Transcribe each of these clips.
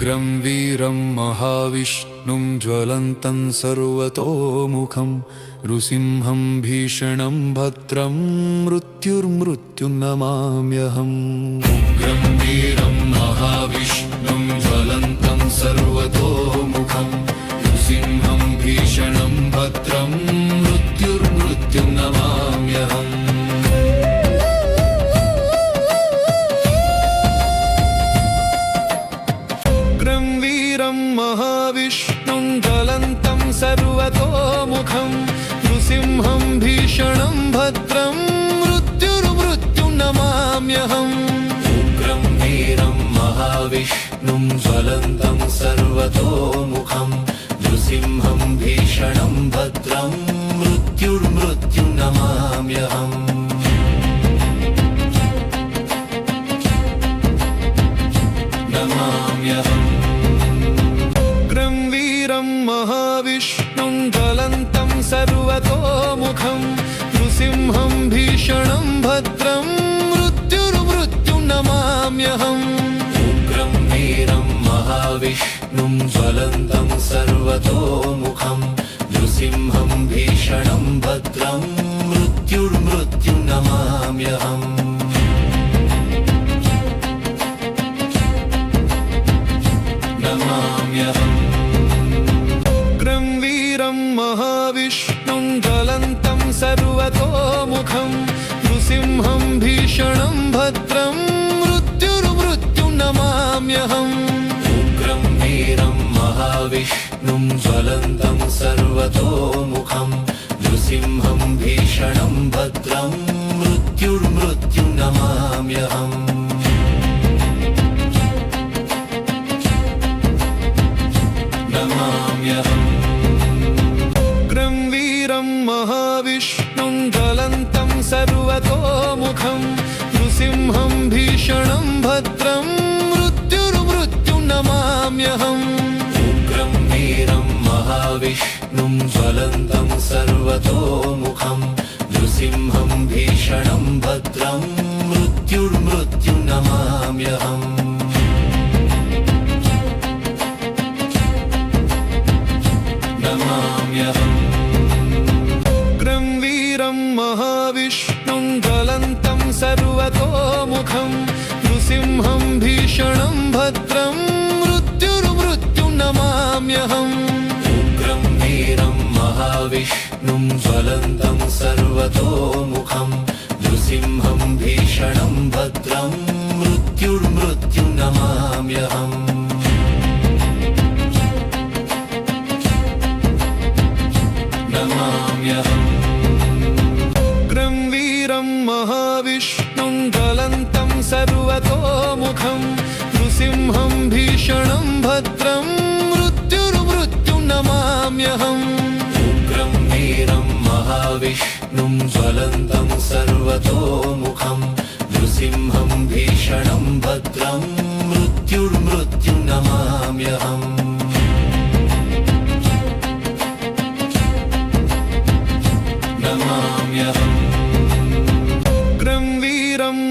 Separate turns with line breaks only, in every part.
उग्रं वीरं महाविष्णुं ज्वलन्तं सर्वतोमुखं नृसिंहं भीषणं भद्रं मृत्युर्मृत्युर्नमाम्यहम्। उग्रं वीरं महाविष्णुं ज्वलन्तं सर्वतोमुखं नृसिंहं भीषणं भद्रं मृत्युर्मृत्युर्नमाम्यहम्। महाविष्णुं ज्वलन्तं सर्वतोमुखं नृसिंहं भीषणं भद्रं मृत्युर्मृत्युर्नमाम्यहम्। उग्रं वीरं महाविष्णुं ज्वलन्तं सर्वतोमुखं नृसिंहं भीषणं भद्रं मृत्युर्मृत्युर्नमाम्यहम्। महाविष्णुं ज्वलन्तं सर्वतोमुखं नृसिंहं भीषणं भद्रं मृत्युर्मृत्युर्नमाम्यहम्। उग्रं वीरं महाविष्णुं ज्वलन्तं सर्वतोमुखं नृसिंहं भीषणं भद्रं मृत्युर्मृत्युर्नमाम्यहम्। महाविष्णुं ज्वलन्तं सर्वतोमुखं नृसिंहं भीषणं भद्रं मृत्युर्मृत्युर्नमाम्यहम्। उग्रं वीरं महाविष्णुं ज्वलन्तं सर्वतोमुखं नृसिंहं भीषणं भद्रं मृत्युर्मृत्युर्नमाम्यहम्। महाविष्णुं ज्वलन्तं सर्वतोमुखं नृसिंहं भीषणं भद्रं मृत्युर्मृत्युर्नमाम्यहम्। उग्रं वीरं महाविष्णुं ज्वलन्तं सर्वतोमुखं नृसिंहं भीषणं भद्रं मृत्युर्मृत्युर्नमाम्यहम्। महाविष्णुं ज्वलन्तं सर्वतोमुखं नृसिंहं भीषणं भद्रं मृत्युर्मृत्युर्नमाम्यहम्। उग्रं वीरं महाविष्णुं ज्वलन्तं सर्वतोमुखं नृसिंहं भीषणं भद्रं मृत्युर्मृत्युर्नमाम्यहम्। महाविष्णुं ज्वलन्तं सर्वतोमुखं नृसिंहं भीषणं भद्रं मृत्युर्मृत्युर्नमाम्यहम्। उग्रं वीरं महाविष्णुं ज्वलन्तं सर्वतोमुखं नृसिंहं भीषणं भद्रं मृत्युर्मृत्युर्नमाम्यहम्।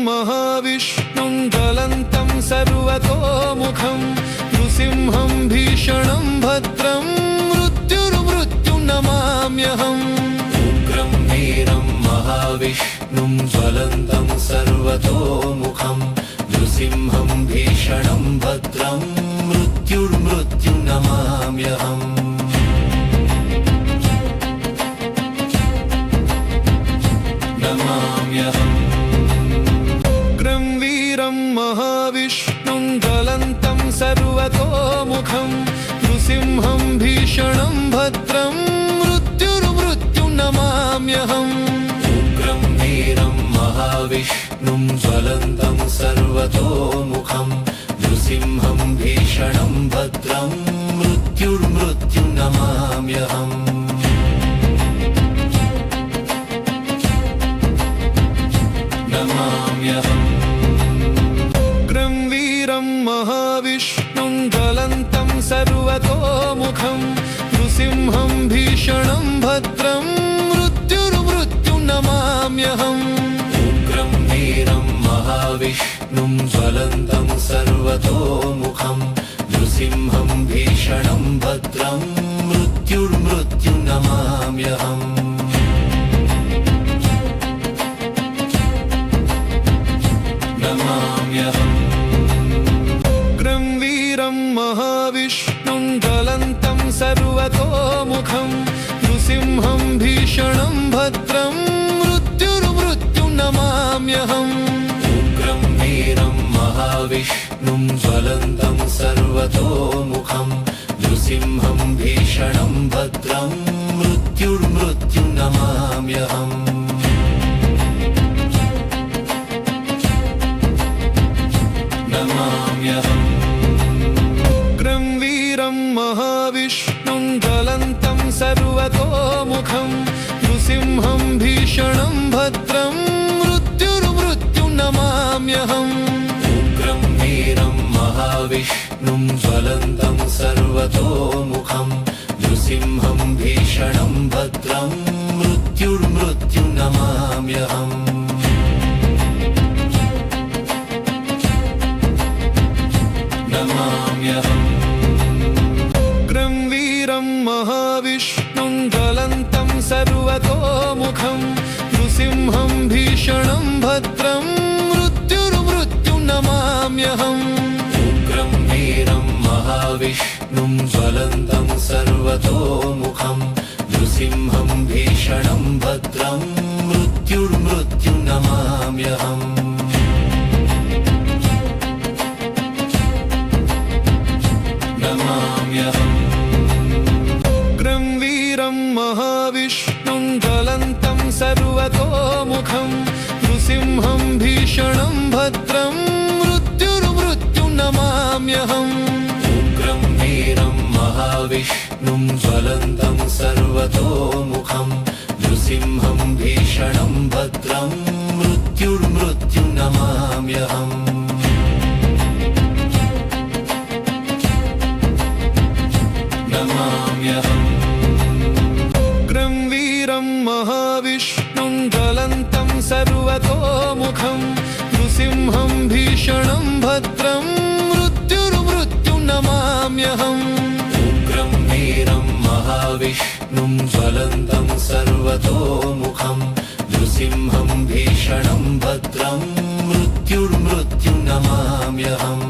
महाविष्णुं ज्वलन्तं सर्वतोमुखं नृसिंहं भीषणं भद्रं मृत्युर्मृत्युर्नमाम्यहम्। उग्रं वीरं महाविष्णुं ज्वलन्तं सर्वतोमुखं नृसिंहं भीषणं भद्रं मृत्युर्मृत्युर्नमाम्यहम्। महाविष्णुं ज्वलन्तं सर्वतोमुखं नृसिंहं भीषणं भद्रं मृत्युर्मृत्युर्नमाम्यहम्। उग्रं महाविष्णुं ज्वलन्तं सर्वतोमुखं नृसिंहं भीषणं भद्रं मृत्युर्मृत्युं नमाम्यहम् उग्रं वीरं महाविष्णुं ज्वलन्तं सर्वतोमुखं नृसिंहं भीषणं भद्रं मृत्युर्मृत्युं नमाम्यहम् उग्रं वीरं महाविष्णुं ज्वलन्तं सर्वतोमुखं नृसिंहं भीषणं भद्रं मृत्युर्मृत्युं नमाम्यहम् उग्रं वीरं महाविष्णुं ज्वलन्तं सर्वतोमुखं नृसिंहं भीषणं भद्रं मृत्युर्मृत्युं नमाम्यहम् उग्रं वीरं महाविष्णुं ज्वलन्तं सर्वतोमुखं नृसिंहं भीषणं भद्रं मृत्युर्मृत्युं नमाम्यहम् उग्रं वीरं महाविष्णुं ज्वलन्तं सर्वतोमुखं नृसिंहं भीषणं भद्रं मृत्युर्मृत्युं नमाम्यहम् उग्रं वीरं महाविष्णुं ज्वलन्तं सर्वतोमुखं नृसिंहं भीषणं भद्रं मृत्युर्मृत्युं नमाम्यहम् उग्रं वीरं महाविष्णुं ज्वलन्तं सर्वतोमुखं नृसिंहं भीषणं भद्रं मृत्युर्मृत्युं नमाम्यहम् उग्रं वीरं महाविष्णुं ज्वलन्तं सर्वतोमुखं नृसिंहं भीषणं भद्रं मृत्युर्मृत्युं नमाम्यहम् उग्रं वीरं महाविष्णुं ज्वलन्तं सर्वतोमुखं नृसिंहं भीषणं भद्रं मृत्युर्मृत्युं नमाम्यहम् उग्रं वीरं महाविष्णुं ज्वलन्तं सर्वतोमुखं नृसिंहं भीषणं भद्रं मृत्युर्मृत्युं नमाम्यहम् उग्रं वीरं महाविष्णुं ज्वलन्तं सर्वतोमुखं नृसिंहं भीषणं भद्रं मृत्युर्मृत्युं नमाम्यहम् उग्रं वीरं महाविष्णुं ज्वलन्तं सर्वतोमुखं नृसिंहं भीषणं भद्रं मृत्युर्मृत्युं नमाम्यहम्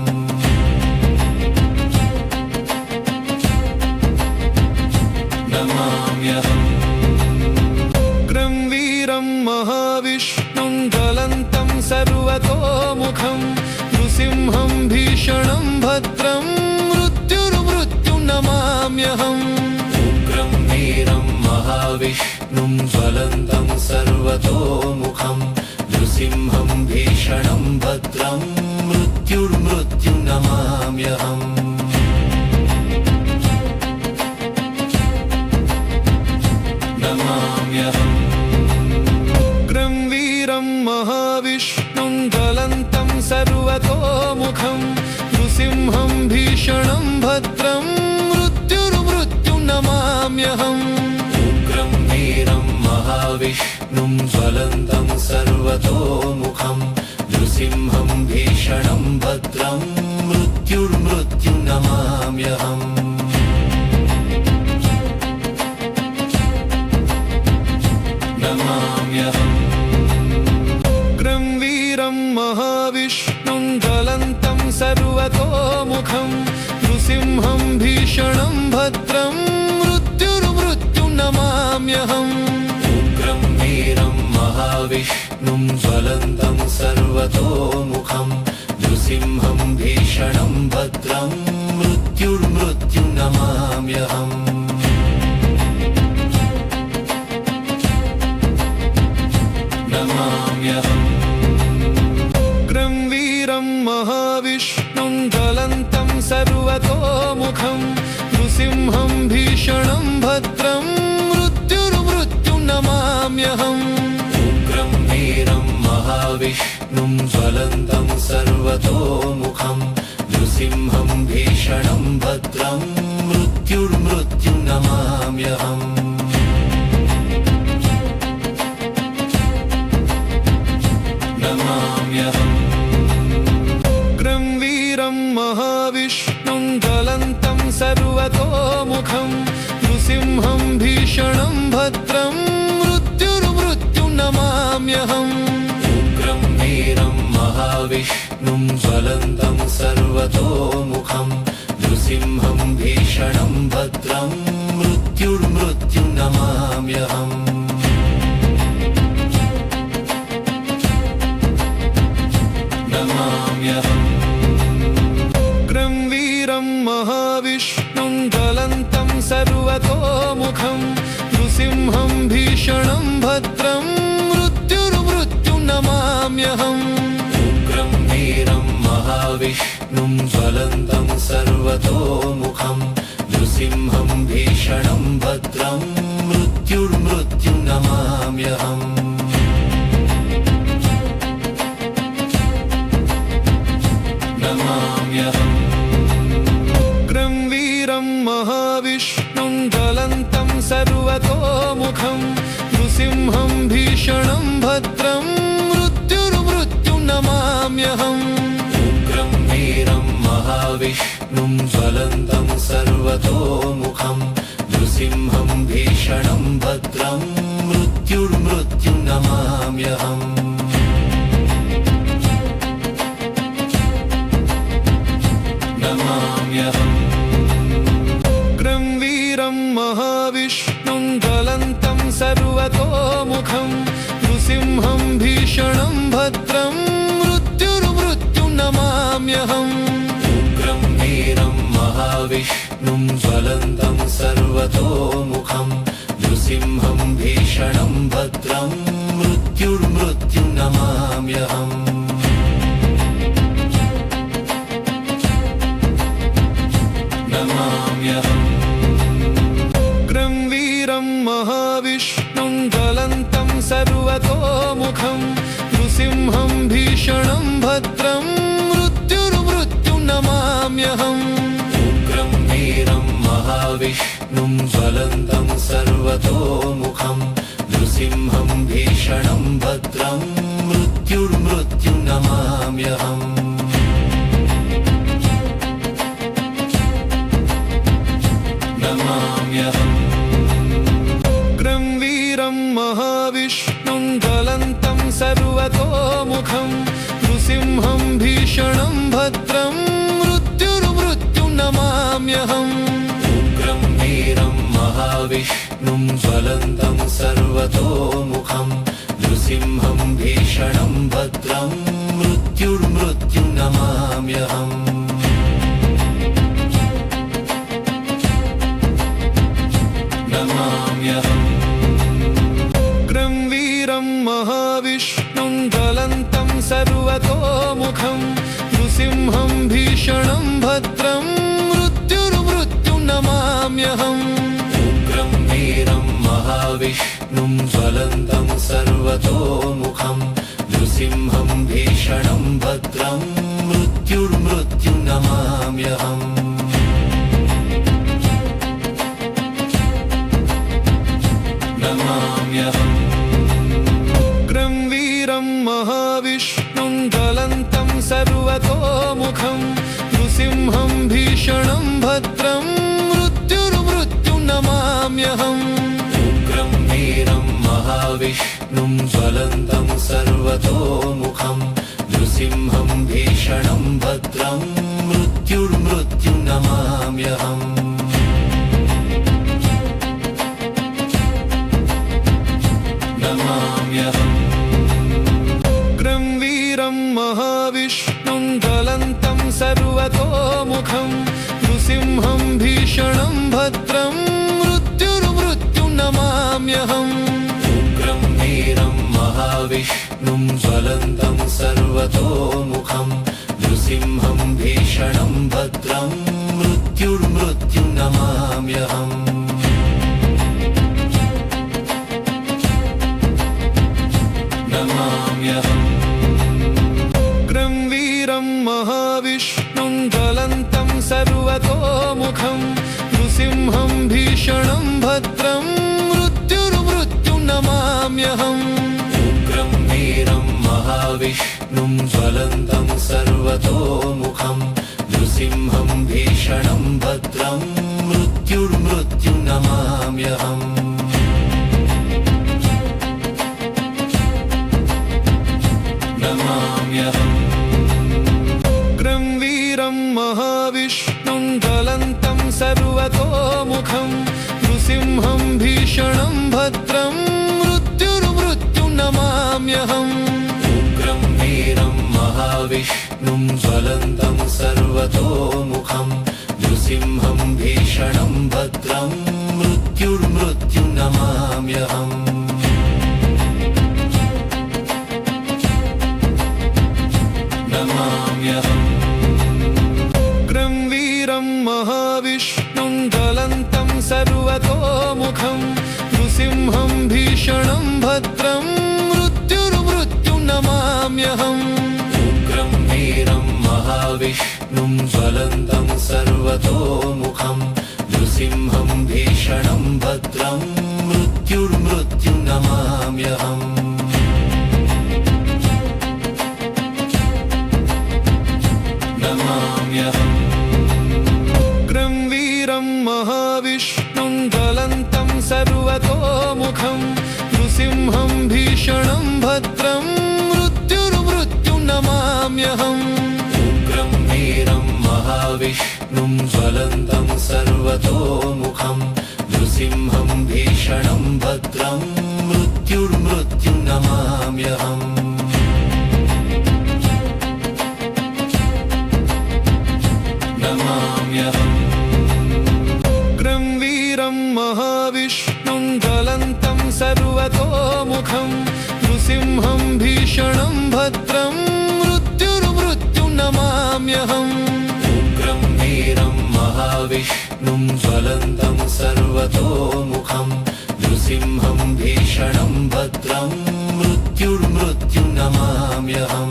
उग्रं वीरं महाविष्णुं ज्वलन्तं सर्वतोमुखं नृसिंहं भीषणं भद्रं मृत्युर्मृत्युं नमाम्यहम् उग्रं वीरं महाविष्णुं ज्वलन्तं सर्वतोमुखं नृसिंहं भीषणं भद्रं मृत्युर्मृत्युं नमाम्यहम् उग्रं वीरं महाविष्णुं ज्वलन्तं सर्वतोमुखं नृसिंहं भीषणं भद्रं मृत्युर्मृत्युं नमाम्यहम् उग्रं वीरं महाविष्णुं ज्वलन्तं सर्वतोमुखं नृसिंहं भीषणं भद्रं मृत्युर्मृत्युं नमाम्यहम् उग्रं वीरं महाविष्णुं ज्वलन्तं सर्वतोमुखं नृसिंहं भीषणं भद्रं मृत्युर्मृत्युं नमाम्यहम् उग्रं वीरं महाविष्णुं ज्वलन्तं सर्वतोमुखं नृसिंहं भीषणं भद्रं मृत्युर्मृत्युं नमाम्यहम् नमाम्यहम् सर्वतोमुखं नृसिंहं भीषणं भद्रं मृत्युर्मृत्युर्नमाम्यहम् उग्रं वीरं महाविष्णुं ज्वलन्तं सर्वतोमुखं नृसिंहं भीषणं भद्रं मृत्युर्मृत्युर्नमाम्यहम् उग्रं वीरं महाविष्णुं ज्वलन्तं सर्वतोमुखं नृसिंहं भीषणं भद्रं मृत्युर्मृत्युर्नमाम्यहम् उग्रं वीरं महाविष्णुं ज्वलन्तं सर्वतोमुखं नृसिंहं भीषणं भद्रं मृत्युर्मृत्युर्नमाम्यहम् उग्रं वीरं महाविष्णुं ज्वलन्तं सर्वतोमुखं नृसिंहं भीषणं भद्रं मृत्युर्मृत्युर्नमाम्यहम् उग्रं वीरं महाविष्णुं ज्वलन्तं सर्वतोमुखं नृसिंहं भीषणं भद्रं मृत्युर्मृत्युर्नमाम्यहम् उग्रं वीरं महाविष्णुं ज्वलन्तं सर्वतोमुखं नृसिंहं भीषणं भद्रं मृत्युर्मृत्युर्नमाम्यहम् उग्रं वीरं महाविष्णुं ज्वलन्तं सर्वतोमुखं नृसिंहं भीषणं भद्रं मृत्युर्मृत्युर्नमाम्यहम् उग्रं वीरं महाविष्णुं ज्वलन्तं सर्वतोमुखं नृसिंहं भीषणं भद्रं मृत्युर्मृत्युर्नमाम्यहम् उग्रं वीरं महाविष्णुं ज्वलन्तं सर्वतोमुखं नृसिंहं भीषणं भद्रं मृत्युर्मृत्युर्नमाम्यहम् उग्रं वीरं महाविष्णुं ज्वलन्तं सर्वतोमुखं नृसिंहं भीषणं भद्रं मृत्युर्मृत्युर्नमाम्यहम् उग्रं वीरं महाविष्णुं ज्वलन्तं सर्वतोमुखं नृसिंहं भीषणं भद्रं मृत्युर्मृत्युर्नमाम्यहम् उग्रं वीरं महाविष्णुं ज्वलन्तं सर्वतोमुखं नृसिंहं भीषणं भद्रं मृत्युर्मृत्युर्नमाम्यहम् उग्रं वीरं महाविष्णुं ज्वलन्तं सर्वतोमुखं नृसिंहं भीषणं भद्रं मृत्युर्मृत्युर्नमाम्यहम् उग्रं वीरं महाविष्णुं ज्वलन्तं सर्वतोमुखं नृसिंहं भीषणं भद्रं मृत्युर्मृत्युर्नमाम्यहम् उग्रं वीरं महाविष्णुं ज्वलन्तं सर्वतोमुखं नृसिंहं भीषणं भद्रं मृत्युर्मृत्युर्नमाम्यहम् उग्रं वीरं महाविष्णुं ज्वलन्तं सर्वतोमुखं नृसिंहं भीषणं भद्रं मृत्युर्मृत्युर्नमाम्यहम् उग्रं वीरं महाविष्णुं ज्वलन्तं सर्वतोमुखं नृसिंहं भीषणं भद्रं मृत्युर्मृत्युर्नमाम्यहम् उग्रं वीरं महाविष्णुं ज्वलन्तं सर्वतोमुखं नृसिंहं भीषणं भद्रं मृत्युर्मृत्युर्नमाम्यहम् उग्रं वीरं महाविष्णुं ज्वलन्तं सर्वतोमुखं नृसिंहं भीषणं भद्रं मृत्युर्मृत्युर्नमाम्यहम् नमाम्यहम् उग्रं वीरं महाविष्णुं ज्वलन्तं सर्वतोमुखं नृसिंहं भीषणं भद्रं मृत्युर्मृत्युं नमाम्यहम् उग्रं वीरं महाविष्णुं ज्वलन्तं सर्वतोमुखं नृसिंहं भीषणं भद्रं मृत्युर्मृत्युं नमाम्यहम् उग्रं वीरं महाविष्णुं ज्वलन्तं सर्वतोमुखं नृसिंहं भीषणं भद्रं मृत्युर्मृत्युं नमाम्यहम् उग्रं वीरं महाविष्णुं ज्वलन्तं सर्वतोमुखं नृसिंहं भीषणं भद्रं मृत्युर्मृत्युं नमाम्यहम् उग्रं वीरं महाविष्णुं ज्वलन्तं सर्वतोमुखं नृसिंहं भीषणं भद्रं मृत्युर्मृत्युं नमाम्यहम् उग्रं वीरं महाविष्णुं ज्वलन्तं सर्वतोमुखं नृसिंहं भीषणं भद्रं मृत्युर्मृत्युं नमाम्यहम् उग्रं वीरं महाविष्णुं ज्वलन्तं सर्वतोमुखं नृसिंहं भीषणं भद्रं मृत्युर्मृत्युं नमाम्यहम् उग्रं वीरं महाविष्णुं ज्वलन्तं सर्वतोमुखं नृसिंहं भीषणं भद्रं मृत्युर्मृत्युं नमाम्यहम् उग्रं वीरं महाविष्णुं ज्वलन्तं सर्वतोमुखं नृसिंहं भीषणं भद्रं मृत्युर्मृत्युं नमाम्यहम् उग्रं वीरं महाविष्णुं ज्वलन्तं सर्वतोमुखं नृसिंहं भीषणं भद्रं मृत्युर्मृत्युं नमाम्यहम्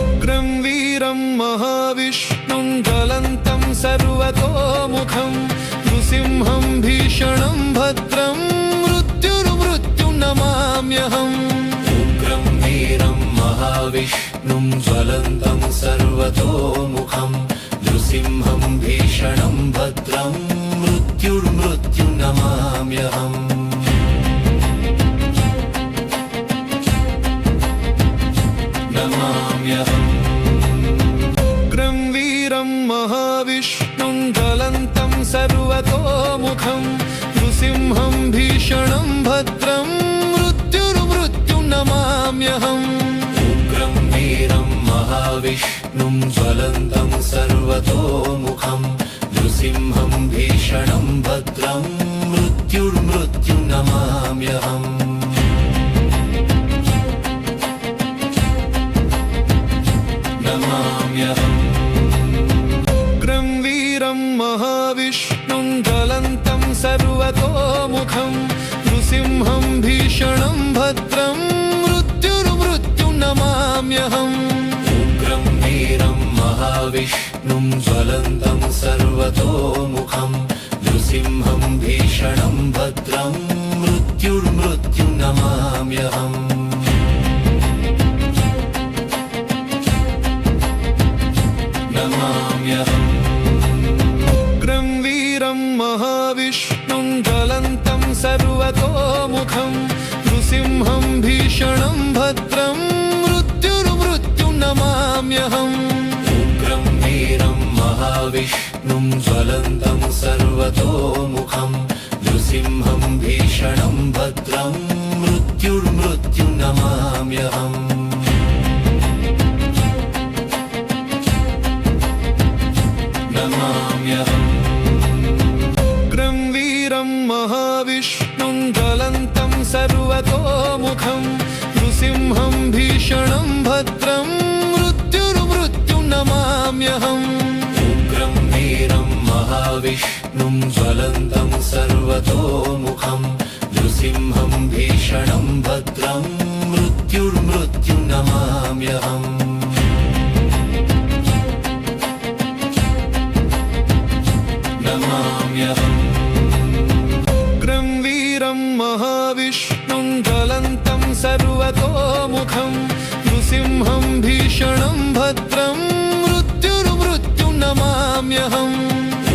उग्रं वीरं महाविष्णुं ज्वलन्तं सर्वतोमुखं नृसिंहं भीषणं भद्रं मृत्युर्मृत्युं नमाम्यहम् उग्रं वीरं महाविष्णुं ज्वलन्तं सर्वतोमुखं नृसिंहं भीषणं भद्रं मृत्युर्मृत्युं नमाम्यहम् उग्रं वीरं महाविष्णुं ज्वलन्तं सर्वतोमुखं नृसिंहं भीषणं भद्रं मृत्युर्मृत्युं नमाम्यहम् उग्रं वीरं महाविष्णुं ज्वलन्तं सर्वतोमुखं नृसिंहं भीषणं भद्रं मृत्युर्मृत्युं नमाम्यहम् उग्रं वीरं महाविष्णुं ज्वलन्तं सर्वतोमुखं नृसिंहं भीषणं भद्रं मृत्युर्मृत्युं नमाम्यहम् उग्रं वीरं महाविष्णुं ज्वलन्तं सर्वतोमुखं नृसिंहं भीषणं भद्रं मृत्युर्मृत्युं नमाम्यहम् उग्रं वीरं महाविष्णुं ज्वलन्तं सर्वतोमुखं नृसिंहं भीषणं भद्रं मृत्युर्मृत्युं नमाम्यहम् उग्रं वीरं महाविष्णुं ज्वलन्तं सर्वतोमुखं नृसिंहं भीषणं भद्रं मृत्युर्मृत्युं नमाम्यहम् उग्रं वीरं महाविष्णुं ज्वलन्तं सर्वतोमुखं नृसिंहं भीषणं भद्रं मृत्युर्मृत्युं नमाम्यहम् उग्रं वीरं महाविष्णुं ज्वलन्तं सर्वतोमुखं नृसिंहं भीषणं भद्रं मृत्युर्मृत्युर्नमाम्यहम् उग्रं वीरं महाविष्णुं ज्वलन्तं सर्वतोमुखं नृसिंहं भीषणं भद्रं मृत्युर्मृत्युर्नमाम्यहम्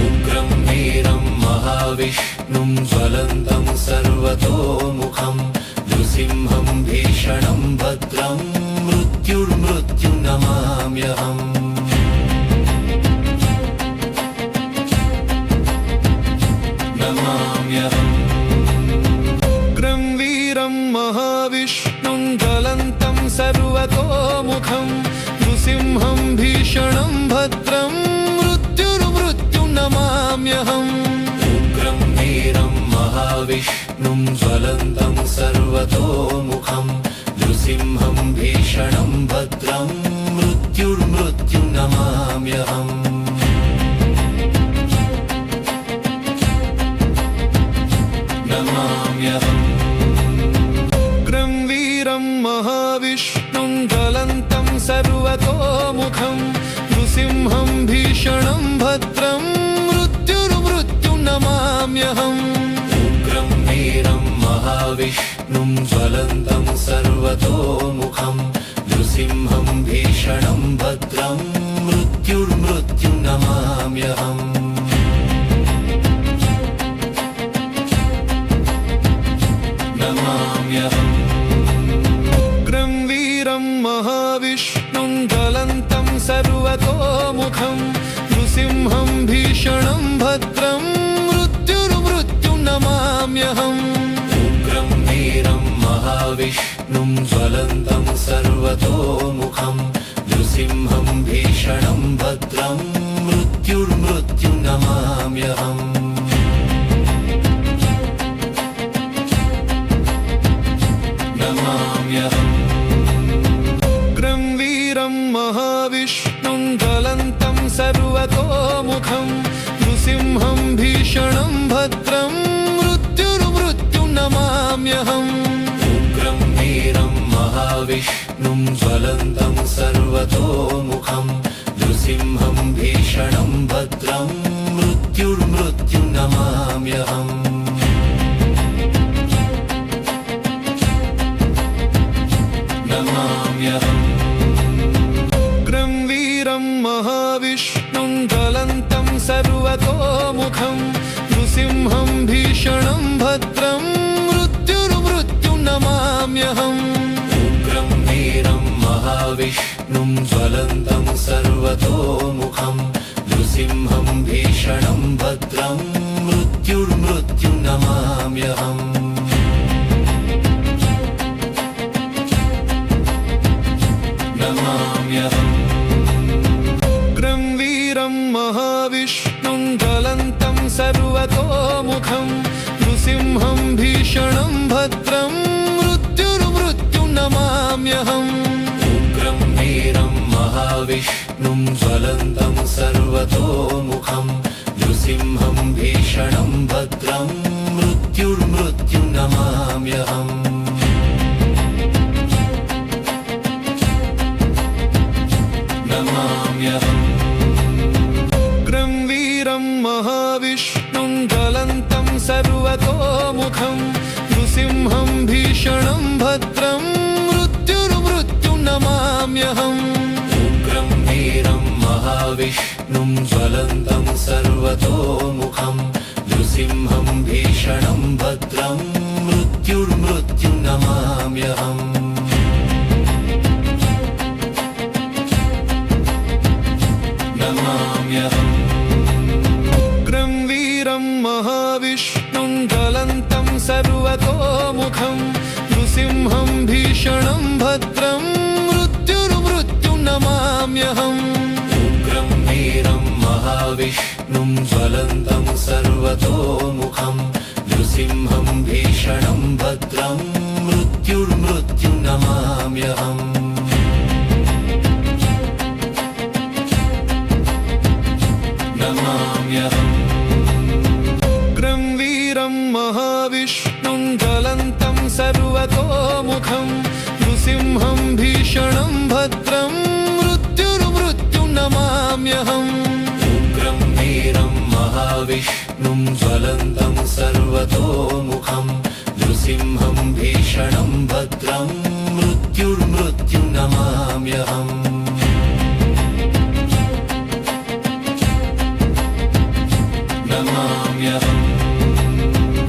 उग्रं वीरं महाविष्णुं ज्वलन्तं सर्वतोमुखं नृसिंहं भीषणं भद्रं मृत्युर्मृत्युर्नमाम्यहम् उग्रं वीरं महाविष्णुं ज्वलन्तं सर्वतोमुखं नृसिंहं भीषणं भद्रं मृत्युर्मृत्युर्नमाम्यहम् उग्रं वीरं महाविष्णुं ज्वलन्तं सर्वतोमुखं नृसिंहं भीषणं भद्रं मृत्युर्मृत्युर्नमाम्यहम् उग्रं वीरं महाविष्णुं ज्वलन्तं सर्वतोमुखं नृसिंहं भीषणं भद्रं मृत्युर्मृत्युर्नमाम्यहम् उग्रं वीरं महाविष्णुं ज्वलन्तं सर्वतोमुखं नृसिंहं भीषणं भद्रं मृत्युर्मृत्युर्नमाम्यहम् उग्रं वीरं महाविष्णुं ज्वलन्तं सर्वतोमुखं नृसिंहं भीषणं भद्रं मृत्युर्मृत्युर्नमाम्यहम् उग्रं वीरं महाविष्णुं ज्वलन्तं सर्वतोमुखं नृसिंहं भीषणं भद्रं मृत्युर्मृत्युर्नमाम्यहम् उग्रं वीरं महाविष्णुं ज्वलन्तं सर्वतोमुखं नृसिंहं भीषणं भद्रं मृत्युर्मृत्युर्नमाम्यहम् उग्रं वीरं महाविष्णुं ज्वलन्तं सर्वतोमुखं नृसिंहं भीषणं भद्रं मृत्युर्मृत्युर्नमाम्यहम् उग्रं वीरं महाविष्णुं ज्वलन्तं सर्वतोमुखं नृसिंहं भीषणं भद्रं मृत्युर्मृत्युर्नमाम्यहम् उग्रं वीरं महाविष्णुं ज्वलन्तं सर्वतोमुखं नृसिंहं भीषणं भद्रं मृत्युर्मृत्युर्नमाम्यहम् उग्रं वीरं महाविष्णुं ज्वलन्तं सर्वतोमुखं नृसिंहं भीषणं भद्रं मृत्युर्मृत्युर्नमाम्यहम् उग्रं वीरं महाविष्णुं ज्वलन्तं सर्वतोमुखं नृसिंहं भीषणं भद्रं मृत्युर्मृत्युर्नमाम्यहम् उग्रं वीरं महाविष्णुं ज्वलन्तं सर्वतोमुखं नृसिंहं भीषणं भद्रं मृत्युर्मृत्युर्नमाम्यहम् उग्रं वीरं महाविष्णुं ज्वलन्तं सर्वतोमुखं नृसिंहं भीषणं भद्रं मृत्युर्मृत्युर्नमाम्यहम् उग्रं वीरं महाविष्णुं ज्वलन्तं सर्वतोमुखं नृसिंहं भीषणं भद्रं मृत्युर्मृत्युर्नमाम्यहम् उग्रं वीरं महाविष्णुं ज्वलन्तं सर्वतोमुखं नृसिंहं भीषणं भद्रं मृत्युर्मृत्युर्नमाम्यहम् उग्रं नमाम्यहम्
उग्रं वीरं महाविष्णुं ज्वलन्तं सर्वतोमुखं नृसिंहं भीषणं भद्रं मृत्युर्मृत्युं नमाम्यहम्
उग्रं वीरं महाविष्णुं ज्वलन्तं सर्वतोमुखं नृसिंहं भीषणं भद्रं मृत्युर्मृत्युं नमाम्यहम् नमाम्यहम्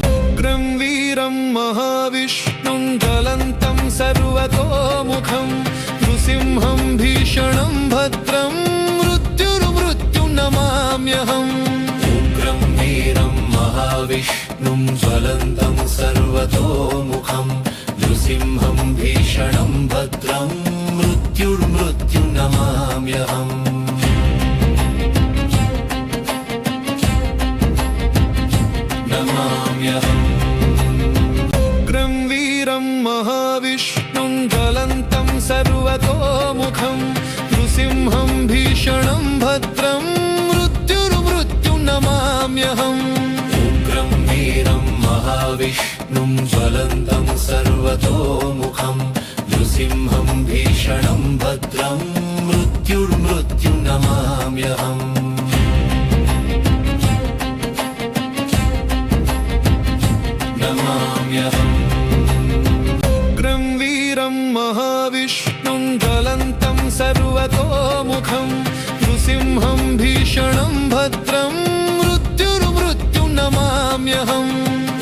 उग्रं वीरं महाविष्णुं ज्वलन्तं सर्वतोमुखं नृसिंहं भीषणं भद्रं मृत्युर्मृत्युं नमाम्यहम्
उग्रं वीरं महाविष्णुं ज्वलन्तं सर्वतोमुखं नृसिंहं भीषणं भद्रं मृत्युर्मृत्युं नमाम्यहम् नमाम्यहम्
उग्रं वीरं महाविष्णुं ज्वलन्तं सर्वतोमुखं नृसिंहं भीषणं भद्रं मृत्युर्मृत्युं नमाम्यहम्
उग्रं वीरं महाविष्णुं ज्वलन्तं सर्वतोमुखं नृसिंहं भीषणं भद्रं मृत्युर्मृत्युं नमाम्यहम् नमाम्यहम्
उग्रं वीरं महाविष्णुं ज्वलन्तं सर्वतोमुखं नृसिंहं भीषणं भद्रं मृत्युर्मृत्युं नमाम्यहम्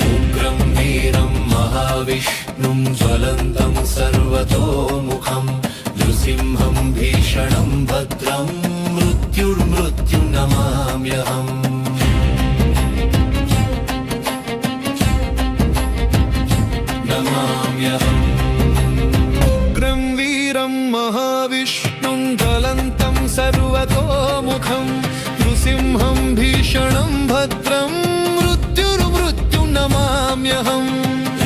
उग्रं वीरं महाविष्णुं ज्वलन्तं सर्वतोमुखं नृसिंहं भीषणं भद्रं मृत्युर्मृत्युं नमाम्यहम् नमाम्यहम्
उग्रं वीरं महाविष्णुं ज्वलन्तं सर्वतोमुखं नृसिंहं भीषणं भद्रं मृत्युर्मृत्युं नमाम्यहम्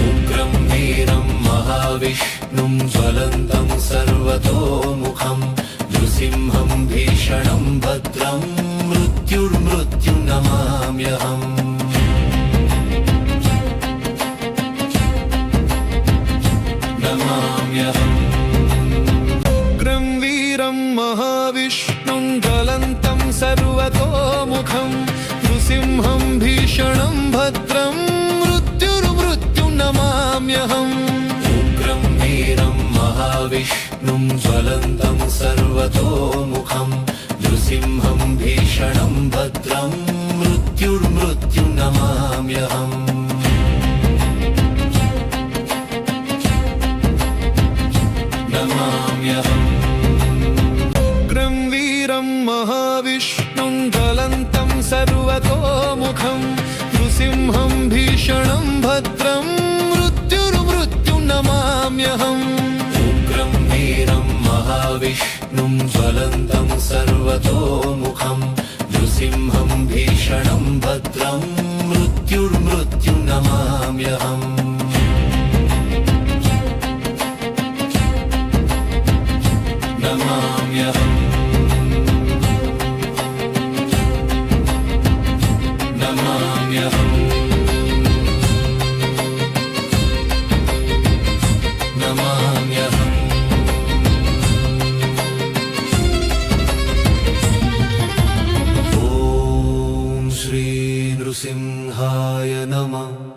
उग्रं वीरं महाविष्णुं ज्वलन्तं सर्वतोमुखं नृसिंहं भीषणं भद्रं मृत्युर्मृत्युं नमाम्यहम् नमाम्यहम्
उग्रं वीरं महाविष्णुं ज्वलन्तं सर्वतोमुखं नृसिंहं भीषणं भद्रं मृत्युर्मृत्युं नमाम्यहम्
उग्रं वीरं महाविष्णुं ज्वलन्तं सर्वतोमुखं नृसिंहं भीषणं भद्रं मृत्युर्मृत्युं नमाम्यहम् नमाम्यहम्
उग्रं वीरं महाविष्णुं ज्वलन्तं सर्वतोमुखं नृसिंहं भीषणं भद्रं मृत्युर्मृत्युं नमाम्यहम्
उग्रं वीरं महाविष्णुं ज्वलन्तं सर्वतोमुखं नृसिंहं भीषणं भद्रं मृत्युर्मृत्युं नमाम्यहम् नमाम्यहम् नमाम्यहम् नमाम्यहम् ॐ श्री नृसिंहाय नमः।